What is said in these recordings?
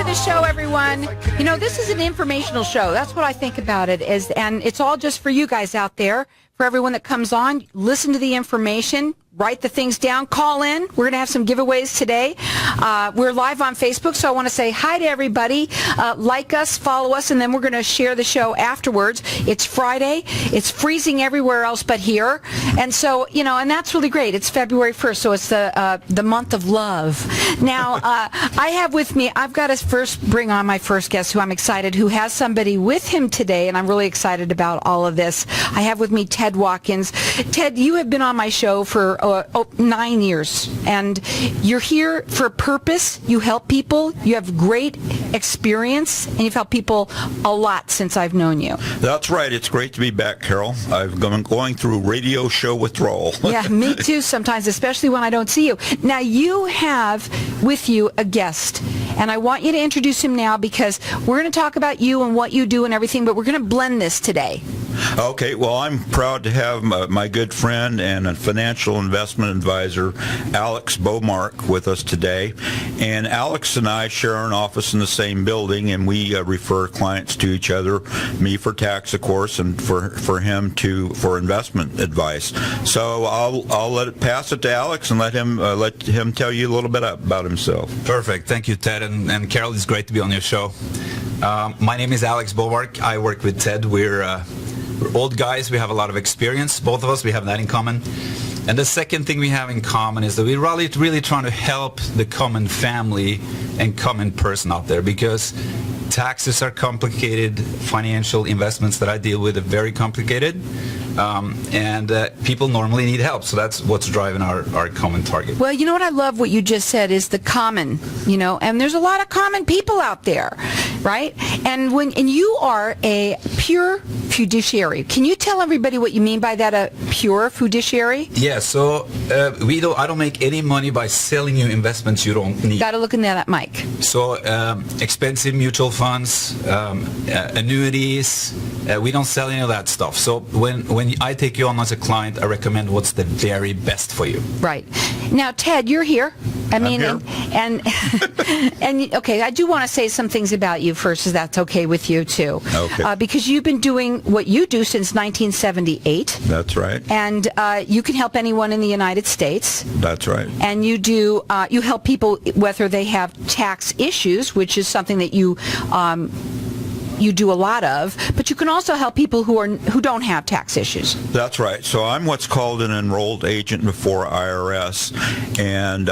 the show, everyone. You know, this is an informational show. That's what I think about it is, and it's all just for you guys out there. For everyone that comes on, listen to the information, write the things down, call in. We're going to have some giveaways today. We're live on Facebook, so I want to say hi to everybody. Like us, follow us, and then we're going to share the show afterwards. It's Friday. It's freezing everywhere else but here. And so, you know, and that's really great. It's February 1st, so it's the month of love. Now, I have with me, I've got to first bring on my first guest who I'm excited, who has somebody with him today, and I'm really excited about all of this. I have with me Ted Watkins. Ted, you have been on my show for 9 years, and you're here for a purpose. You help people. You have great experience, and you've helped people a lot since I've known you. That's right. It's great to be back, Carol. I've been going through radio show withdrawal. Yeah, me too sometimes, especially when I don't see you. Now, you have with you a guest, and I want you to introduce him now because we're going to talk about you and what you do and everything, but we're going to blend this today. Okay, well, I'm proud to have my good friend and a financial investment advisor, Alex Beaumark, with us today. And Alex and I share an office in the same building, and we refer clients to each other, me for tax, of course, and for him for investment advice. So I'll pass it to Alex and let him tell you a little bit about himself. Perfect. Thank you, Ted. And Carol, it's great to be on your show. My name is Alex Beaumark. I work with Ted. We're old guys. We have a lot of experience. Both of us, we have that in common. And the second thing we have in common is that we're really trying to help the common family and common person out there, because taxes are complicated. Financial investments that I deal with are very complicated. And people normally need help. So that's what's driving our common target. Well, you know what I love what you just said is the common, you know, and there's a lot of common people out there, right? And you are a pure fiduciary. Can you tell everybody what you mean by that, a pure fiduciary? Yeah, so I don't make any money by selling you investments you don't need. Got to look in that mic. So expensive mutual funds, annuities, we don't sell any of that stuff. So when I take you on as a client, I recommend what's the very best for you. Right. Now, Ted, you're here. I'm here. And okay, I do want to say some things about you first, if that's okay with you too. Okay. Because you've been doing what you do since 1978. That's right. And you can help anyone in the United States. That's right. And you do you help people whether they have tax issues, which is something that you do a lot of, but you can also help people who don't have tax issues. That's right. So I'm what's called an enrolled agent before IRS, and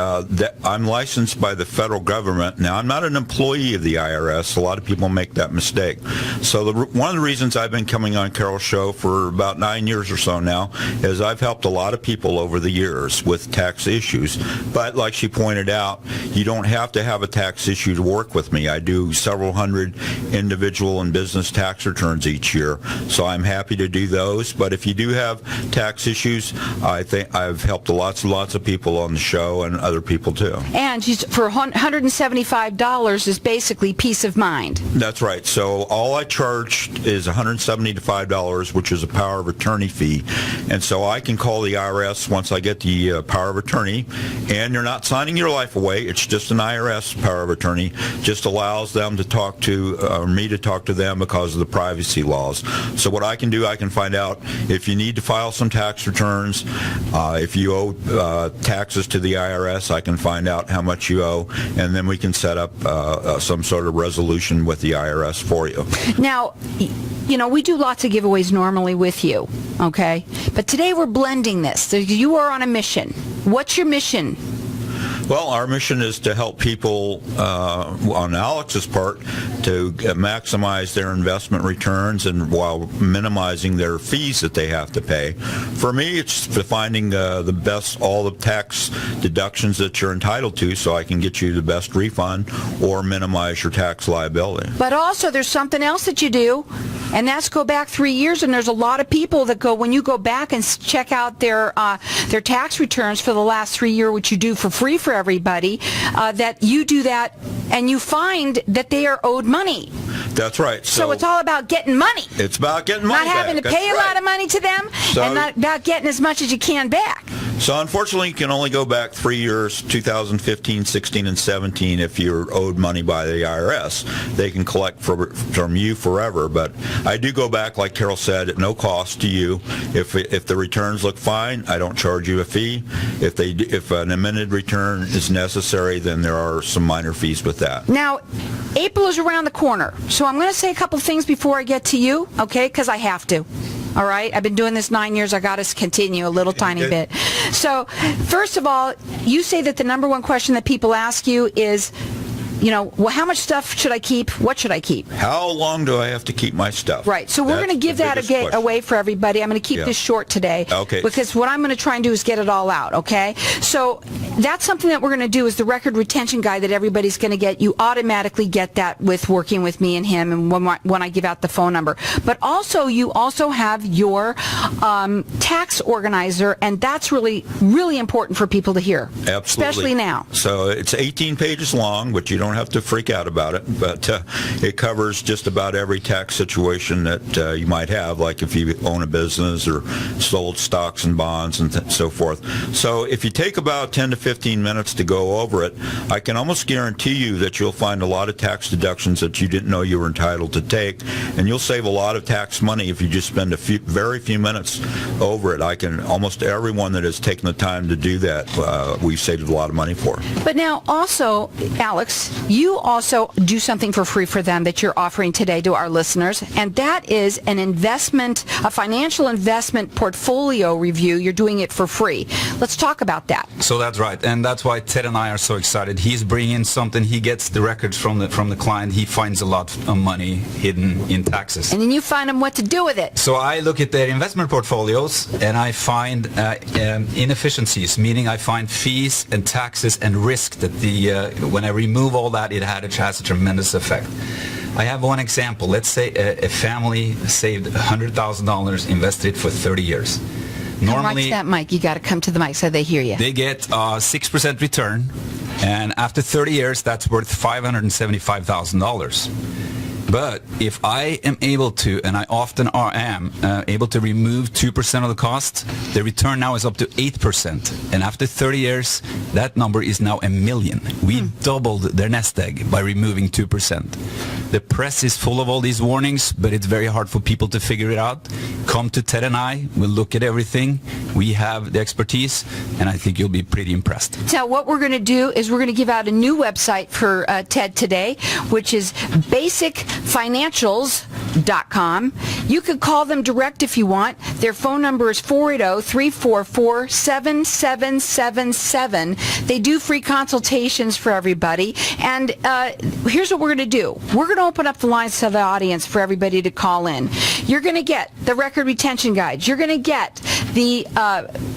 I'm licensed by the federal government. Now, I'm not an employee of the IRS. A lot of people make that mistake. So one of the reasons I've been coming on Carol's show for about 9 years or so now is I've helped a lot of people over the years with tax issues. But like she pointed out, you don't have to have a tax issue to work with me. I do several hundred individual and business tax returns each year, so I'm happy to do those. But if you do have tax issues, I think I've helped lots of people on the show and other people too. And for $175 is basically peace of mind. That's right. So all I charge is $175, which is a power of attorney fee, and so I can call the IRS once I get the power of attorney, and you're not signing your life away. It's just an IRS power of attorney. Just allows them to talk to me to talk to them because of the privacy laws. So what I can do, I can find out if you need to file some tax returns, if you owe taxes to the IRS, I can find out how much you owe, and then we can set up some sort of resolution with the IRS for you. Now, you know, we do lots of giveaways normally with you, okay? But today we're blending this. So you are on a mission. What's your mission? Well, our mission is to help people, on Alex's part, to maximize their investment returns and while minimizing their fees that they have to pay. For me, it's finding the best, all the tax deductions that you're entitled to so I can get you the best refund or minimize your tax liability. But also there's something else that you do, and that's go back 3 years, and there's a lot of people that go, when you go back and check out their tax returns for the last 3 years, which you do for free for everybody, that you do that and you find that they are owed money. That's right. So it's all about getting money. It's about getting money Not having back. to pay a lot of money to them, and not about getting as much as you can back. So unfortunately, you can only go back 3 years, 2015, 16, and 17 if you're owed money by the IRS. They can collect from you forever. But I do go back, like Carol said, at no cost to you. If the returns look fine, I don't charge you a fee. If an amended return is necessary, then there are some minor fees with that. Now, April is around the corner, so I'm going to say a couple things before I get to you, okay, because I have to. All right? I've been doing this 9 years. I got to continue a little tiny bit. So, first of all, you say that the number one question that people ask you is, well, how much stuff should I keep? What should I keep? How long do I have to keep my stuff? Right. So we're going to give that away for everybody. I'm going to keep this short today. Okay. Because what I'm going to try and do is get it all out, okay? So that's something that we're going to do is the record retention guide that everybody's going to get. You automatically get that with working with me and him and when I give out the phone number. But also, you also have your tax organizer, and that's really, really important for people to hear. Absolutely. Especially now. So it's 18 pages long, but you don't have to freak out about it, but it covers just about every tax situation that you might have, like if you own a business or sold stocks and bonds and so forth. So if you take about 10 to 15 minutes to go over it, I can almost guarantee you that you'll find a lot of tax deductions that you didn't know you were entitled to take, and you'll save a lot of tax money if you just spend very few minutes over it. Almost everyone that has taken the time to do that, we've saved a lot of money for. But now also, Alex, you also do something for free for them that you're offering today to our listeners, and that is a financial investment portfolio review. You're doing it for free. Let's talk about that. So that's right, and that's why Ted and I are so excited. He's bringing something. He gets the records from the client. He finds a lot of money hidden in taxes. And then you find them what to do with it. So I look at their investment portfolios, and I find inefficiencies, meaning I find fees and taxes and risk that when I remove all that, it has a tremendous effect. I have one example. Let's say a family saved $100,000, invested it for 30 years. Normally, watch that mic. You got to come to the mic so they hear you. They get 6% return, and after 30 years, that's worth $575,000. But if I am able to, and I often am able to remove 2% of the cost, the return now is up to 8%. And after 30 years, that number is now $1 million. We doubled their nest egg by removing 2%. The press is full of all these warnings, but it's very hard for people to figure it out. Come to Ted and I. We'll look at everything. We have the expertise, and I think you'll be pretty impressed. So what we're going to do is we're going to give out a new website for Ted today, which is basicfinancials.com. You could call them direct if you want. Their phone number is 480-344-7777. They do free consultations for everybody. And here's what we're going to do. We're going to open up the lines to the audience for everybody to call in. You're going to get the record retention guide. You're going to get the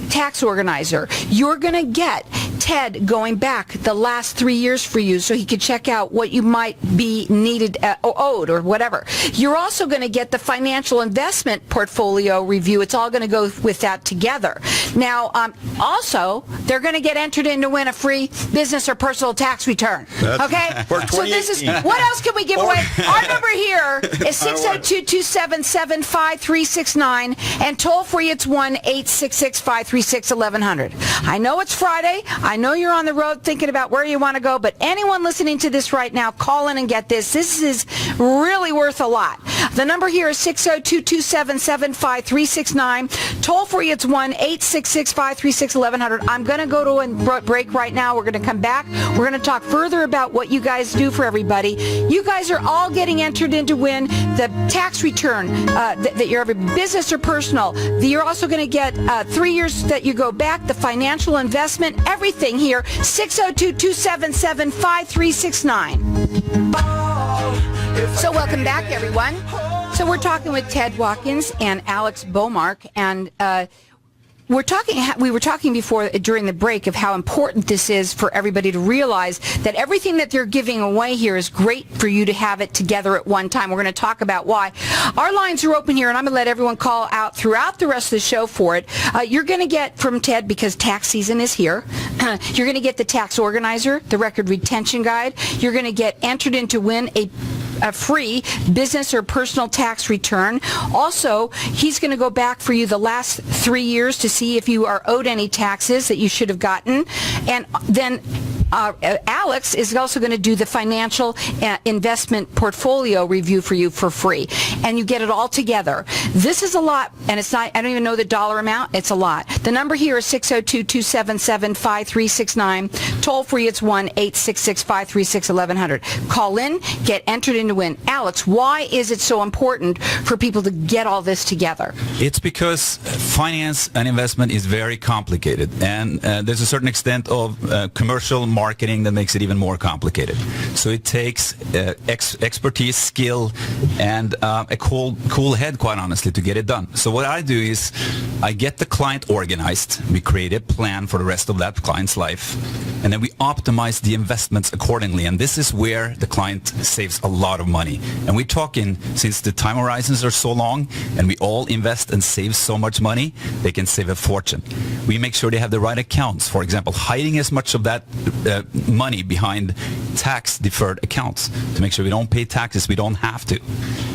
tax organizer. You're going to get Ted going back the last 3 years for you so he could check out what you might be needed or owed or whatever. You're also going to get the financial investment portfolio review. It's all going to go with that together. Now, also, they're going to get entered in to win a free business or personal tax return. Okay? So this is, what else can we give away? Our number here is 602-277-5369, and toll free it's 1-866-536-1100. I know it's Friday. I know you're on the road thinking about where you want to go, but anyone listening to this right now, call in and get this. This is really worth a lot. The number here is 602-277-5369. Toll free, it's 1-866-536-1100. I'm going to go to a break right now. We're going to come back. We're going to talk further about what you guys do for everybody. You guys are all getting entered in to win the tax return that you're every business or personal. You're also going to get 3 years that you go back, the financial investment, everything here. 602-277-5369. So welcome back, everyone. So we're talking with Ted Watkins and Alex Beaumark, and we were talking before during the break of how important this is for everybody to realize that everything that they're giving away here is great for you to have it together at one time. We're going to talk about why. Our lines are open here, and I'm going to let everyone call out throughout the rest of the show for it. You're going to get from Ted, because tax season is here, you're going to get the tax organizer, the record retention guide. You're going to get entered in to win a a free business or personal tax return. Also, he's going to go back for you the last 3 years to see if you are owed any taxes that you should have gotten. And then Alex is also going to do the financial investment portfolio review for you for free. And you get it all together. This is a lot, and it's not, I don't even know the dollar amount. It's a lot. The number here is 602-277-5369. Toll free, it's 1-866-536-1100. Call in, get entered in to win. Alex, why is it so important for people to get all this together? It's because finance and investment is very complicated, and there's a certain extent of commercial marketing that makes it even more complicated. So it takes expertise, skill, and a cool head, quite honestly, to get it done. So what I do is I get the client organized. We create a plan for the rest of that client's life, and then we optimize the investments accordingly. And this is where the client saves a lot of money. And we're talking, since the time horizons are so long, and we all invest and save so much money, they can save a fortune. We make sure they have the right accounts. For example, hiding as much of that money behind tax-deferred accounts to make sure we don't pay taxes we don't have to.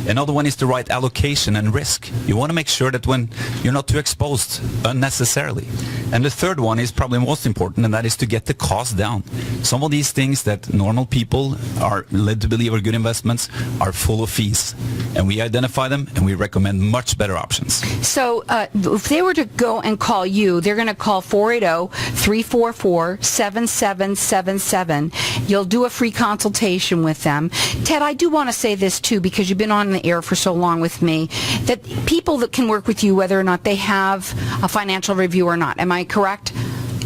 Another one is the right allocation and risk. You want to make sure that when you're not too exposed unnecessarily. And the third one is probably most important, and that is to get the cost down. Some of these things that normal people are led to believe are good investments are full of fees. And we identify them, and we recommend much better options. So if they were to go and call you, they're going to call 480-344-7777. You'll do a free consultation with them. Ted, I do want to say this too, because you've been on the air for so long with me, that people that can work with you, whether or not they have a financial review or not. Am I correct?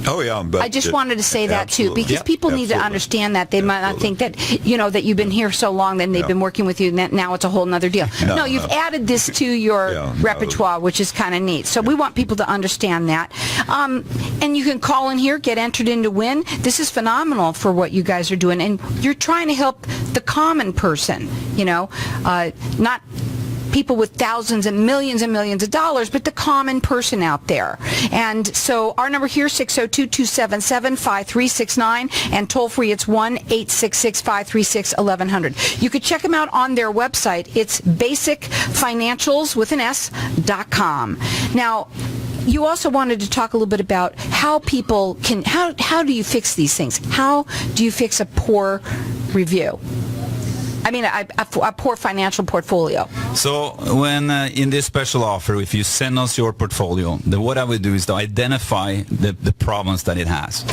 Oh, yeah. But I just wanted to say that too, absolutely. because people need to Absolutely. understand that. They might not think that, that you've been here so long, then they've been working with you, and that now it's a whole nother deal. No, you've added this to your repertoire, which is kind of neat. So we want people to understand that. And you can call in here, get entered in to win. This is phenomenal for what you guys are doing. And you're trying to help the common person, not people with thousands and millions of dollars, but the common person out there. And so our number here, 602-277-5369, and toll free, it's 1-866-536-1100. You could check them out on their website. It's basicfinancials.com. Now, you also wanted to talk a little bit about how people can, how do you fix these things? How do you fix a poor review? I mean, a poor financial portfolio. So when in this special offer, if you send us your portfolio, then what I would do is to identify the problems that it has,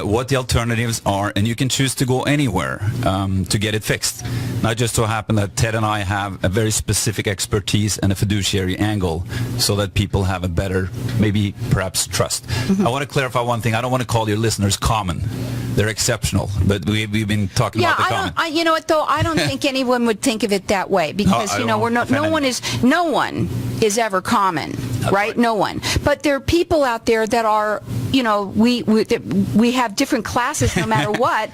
what the alternatives are, and you can choose to go anywhere to get it fixed. Now, just so happen that Ted and I have a very specific expertise and a fiduciary angle so that people have a better, maybe perhaps trust. I want to clarify one thing. I don't want to call your listeners common. They're exceptional, but we've been talking about the common. You know what, though? I don't think anyone would think of it that way, because, no one is ever common, right? No one. But there are people out there that are, we have different classes no matter what,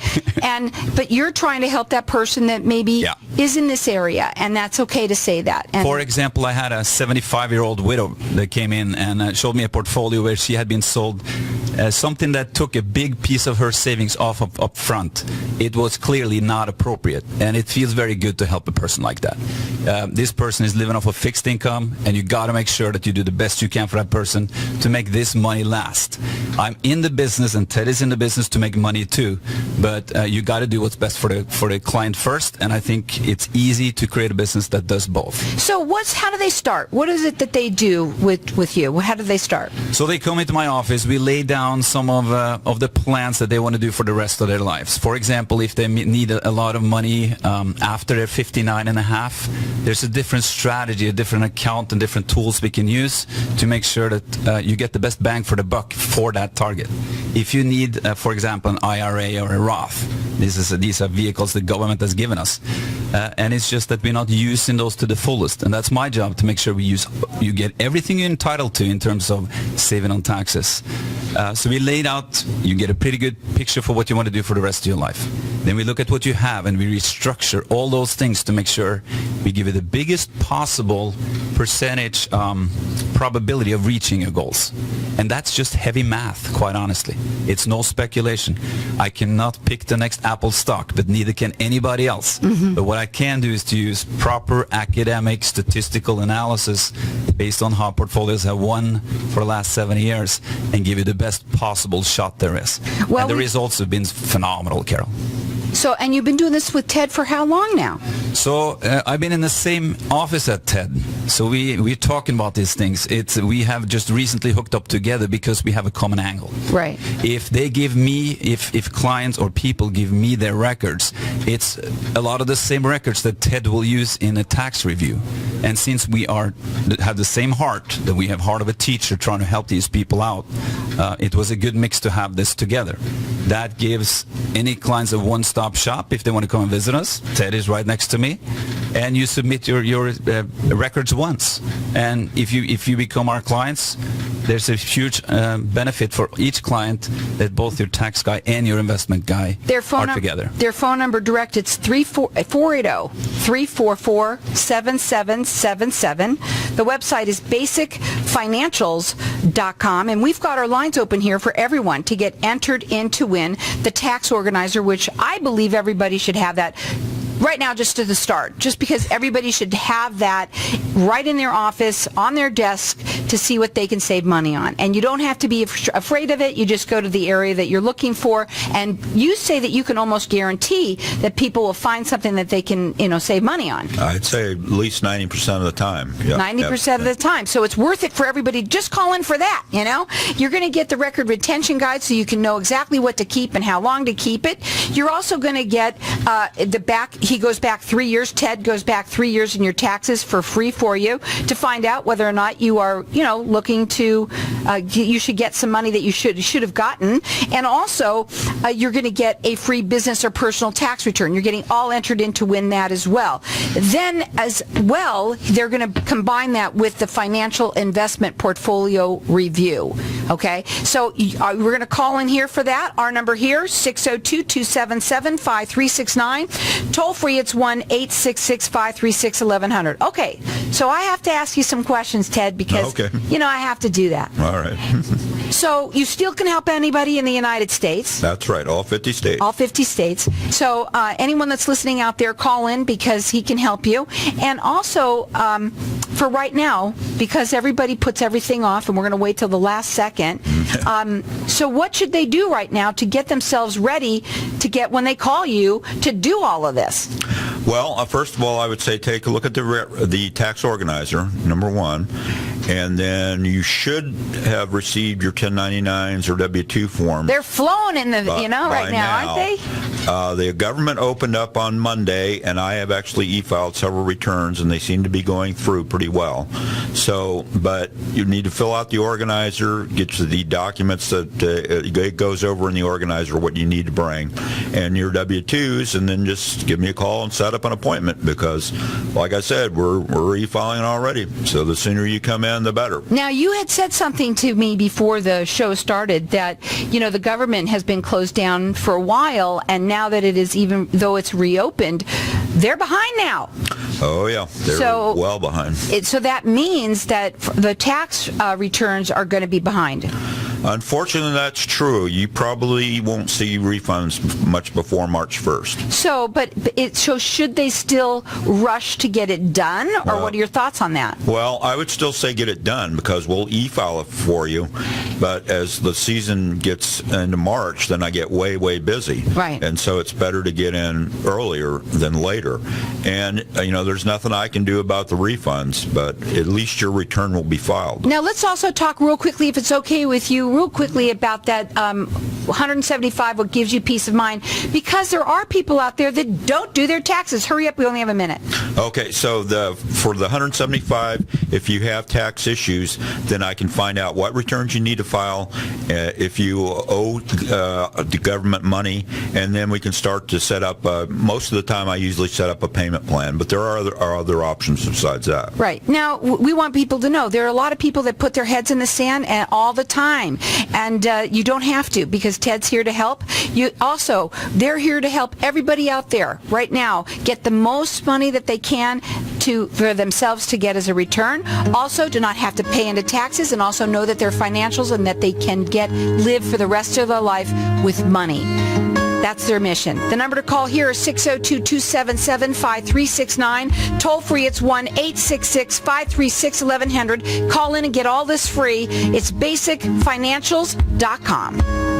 but you're trying to help that person that maybe is in this area, and that's okay to say that. And for example, I had a 75-year-old widow that came in and showed me a portfolio where she had been sold something that took a big piece of her savings off of up front. It was clearly not appropriate, and it feels very good to help a person like that. This person is living off a fixed income, and you got to make sure that you do the best you can for that person to make this money last. I'm in the business, and Ted is in the business to make money too, but you got to do what's best for the client first, and I think it's easy to create a business that does both. So how do they start? What is it that they do with you? How do they start? So they come into my office. We lay down some of the plans that they want to do for the rest of their lives. For example, if they need a lot of money after they're 59 and a half, there's a different strategy, a different account, and different tools we can use to make sure that you get the best bang for the buck for that target. If you need, for example, an IRA or a Roth, these are vehicles the government has given us, and it's just that we're not using those to the fullest. And that's my job, to make sure you get everything you're entitled to in terms of saving on taxes. So we laid out, you get a pretty good picture for what you want to do for the rest of your life. Then we look at what you have, and we restructure all those things to make sure we give you the biggest possible percentage probability of reaching your goals. And that's just heavy math, quite honestly. It's no speculation. I cannot pick the next Apple stock, but neither can anybody else. But what I can do is to use proper academic statistical analysis based on how portfolios have won for the last 7 years and give you the best possible shot there is. Well, and the results have been phenomenal, Carol. So, and you've been doing this with Ted for how long now? So I've been in the same office at TED. So we're talking about these things. We have just recently hooked up together because we have a common angle. Right. If they give me, if clients or people give me their records, it's a lot of the same records that TED will use in a tax review. And since we have the same heart, that we have heart of a teacher trying to help these people out, it was a good mix to have this together. That gives any clients a one-stop shop if they want to come and visit us. Ted is right next to me, and you submit your records once. And if you become our clients, there's a huge benefit for each client that both your tax guy and your investment guy are together. Their phone number direct, it's 480-344-7777. The website is basicfinancials.com, and we've got our lines open here for everyone to get entered in to win the tax organizer, which I believe everybody should have that right now, just to the start, just because everybody should have that right in their office, on their desk, to see what they can save money on. And you don't have to be afraid of it. You just go to the area that you're looking for, and you say that you can almost guarantee that people will find something that they can, save money on. I'd say at least 90% of the time. 90% of the time. So it's worth it for everybody. Just call in for that, You're going to get the record retention guide so you can know exactly what to keep and how long to keep it. You're also going to get the back. He goes back 3 years. Ted goes back 3 years in your taxes for free for you to find out whether or not you are, looking to, you should get some money that you should have gotten. And also, you're going to get a free business or personal tax return. You're getting all entered in to win that as well. Then, as well, they're going to combine that with the financial investment portfolio review. Okay? So we're going to call in here for that. Our number here, 602-277-5369. Toll free, it's 1-866-536-1100. Okay, so I have to ask you some questions, Ted, because, I have to do that. All right. So you still can help anybody in the United States. That's right, all 50 states. All 50 states. So anyone that's listening out there, call in because he can help you. And also, for right now, because everybody puts everything off and we're going to wait till the last second, so what should they do right now to get themselves ready to get, when they call you, to do all of this? Well, first of all, I would say take a look at the tax organizer, number one, and then you should have received your 1099s or W-2 forms. They're flowing in the, right now, aren't they? The government opened up on Monday, and I have actually e-filed several returns, and they seem to be going through pretty well. So, but you need to fill out the organizer, get you the documents that it goes over in the organizer what you need to bring, and your W-2s, and then just give me a call and set up an appointment because, like I said, we're e-filing already. So the sooner you come in, the better. Now, you had said something to me before the show started that, the government has been closed down for a while, and now that it is, even though it's reopened, they're behind now. Oh, yeah. They're well behind. So that means that the tax returns are going to be behind. Unfortunately, that's true. You probably won't see refunds much before March 1st. So should they still rush to get it done, or what are your thoughts on that? Well, I would still say get it done because we'll e-file it for you. But as the season gets into March, then I get way, way busy. Right. And so it's better to get in earlier than later. And, there's nothing I can do about the refunds, but at least your return will be filed. Now, let's also talk real quickly, if it's okay with you, real quickly about that 175, what gives you peace of mind, because there are people out there that don't do their taxes. Hurry up, we only have a minute. Okay, so for the 175, if you have tax issues, then I can find out what returns you need to file, if you owe the government money, and then we can start to set up, most of the time I usually set up a payment plan, but there are other options besides that. Right. Now, we want people to know there are a lot of people that put their heads in the sand all the time, and you don't have to, because Ted's here to help. They're here to help everybody out there right now get the most money that they can for themselves to get as a return. Also, do not have to pay into taxes, and also know that their financials and that they can live for the rest of their life with money. That's their mission. The number to call here is 602-277-5369. Toll free, it's 1-866-536-1100. Call in and get all this free. It's basicfinancials.com.